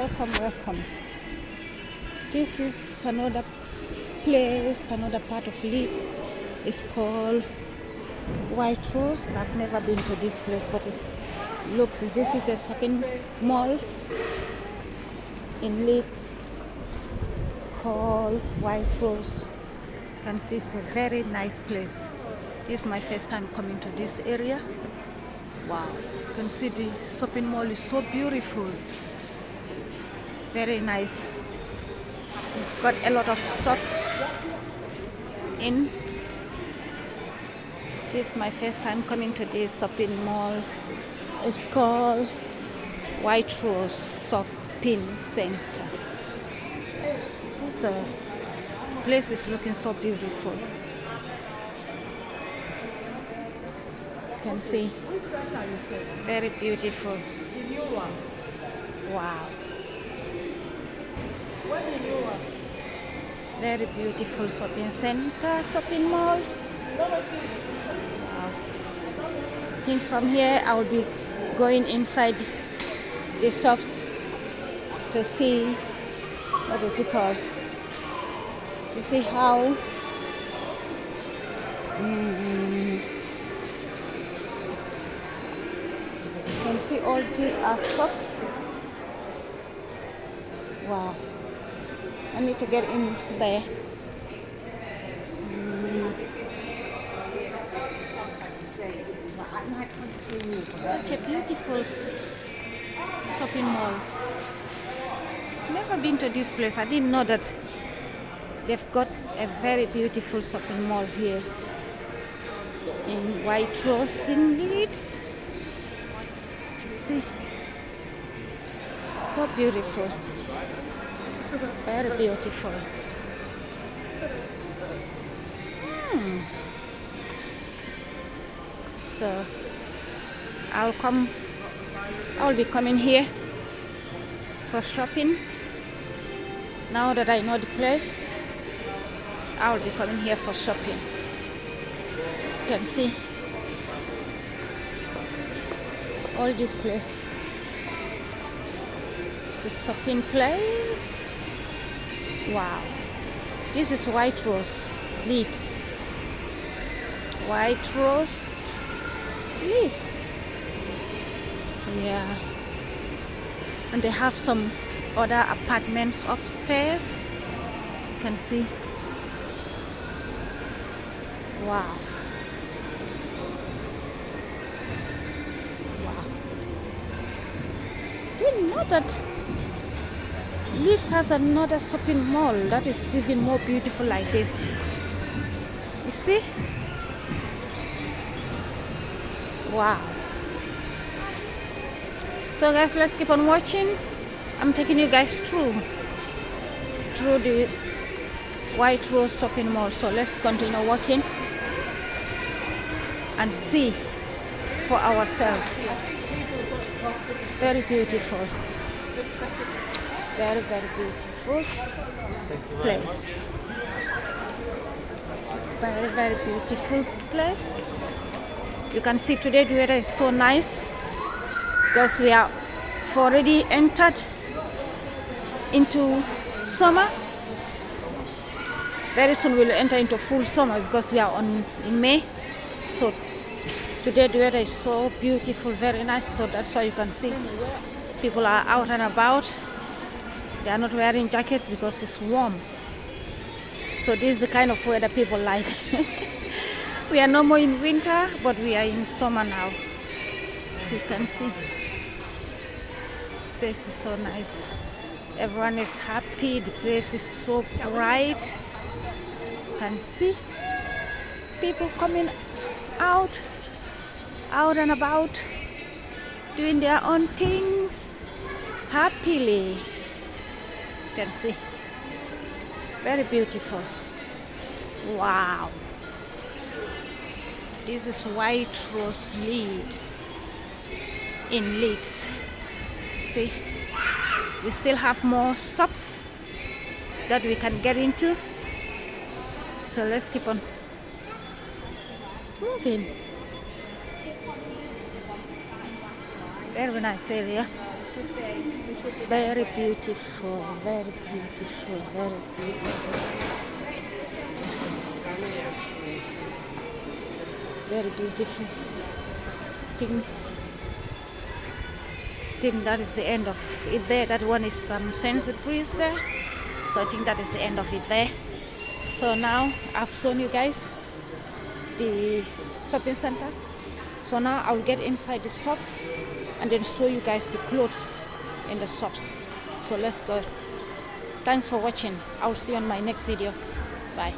welcome. This is another place, another part of Leeds. It's called White Rose. I've never been to this place, but this is a shopping mall in Leeds called White Rose. You can see it's a very nice place. This is my first time coming to this area. Wow, you can see the shopping mall is so beautiful. Very nice. We've got a lot of shops in. This is my first time coming to this shopping mall. It's called White Rose Shopping Center. So, the place is looking so beautiful. You can see, very beautiful. Wow. Very beautiful shopping center, shopping mall. Wow. I think from here I will be going inside the shops to see, what is it called? To see how you can see all these are shops. Wow. I need to get in there. Such a beautiful shopping mall. Never been to this place. I didn't know that they've got a very beautiful shopping mall here in White Rose in Leeds. See, so beautiful. Very beautiful. So I'll be coming here for shopping. Now that I know the place, I'll be coming here for shopping. You can see all this place. It's a shopping place. Wow. This is White Rose, Leeds. White Rose, Leeds. Yeah. And they have some other apartments upstairs. You can see. Wow. Wow. Didn't know that Leeds has another shopping mall that is even more beautiful like this. You see? Wow. So guys, let's keep on watching. I'm taking you guys through the White Rose shopping mall. So let's continue walking and see for ourselves. Very beautiful. Very, very beautiful place. Very, very beautiful place. You can see today the weather is so nice because we have already entered into summer. Very soon we'll enter into full summer because we are in May. So today the weather is so beautiful, very nice. So that's why you can see people are out and about. They are not wearing jackets because it's warm. So this is the kind of weather people like. We are no more in winter, but we are in summer now. So you can see. This is so nice. Everyone is happy. The place is so bright. You can see people coming out and about, doing their own things happily. You can see. Very beautiful. Wow. This is White Rose Leeds in Leeds. See, we still have more shops that we can get into. So let's keep on moving. Very nice area. Very beautiful, very beautiful, very beautiful. Very beautiful. Think that is the end of it there. That one is some sunset breeze there. So I think that is the end of it there. So now I've shown you guys the shopping center. So now I'll get inside the shops and then show you guys the clothes in the shops. So let's go. Thanks for watching. I'll see you on my next video. Bye.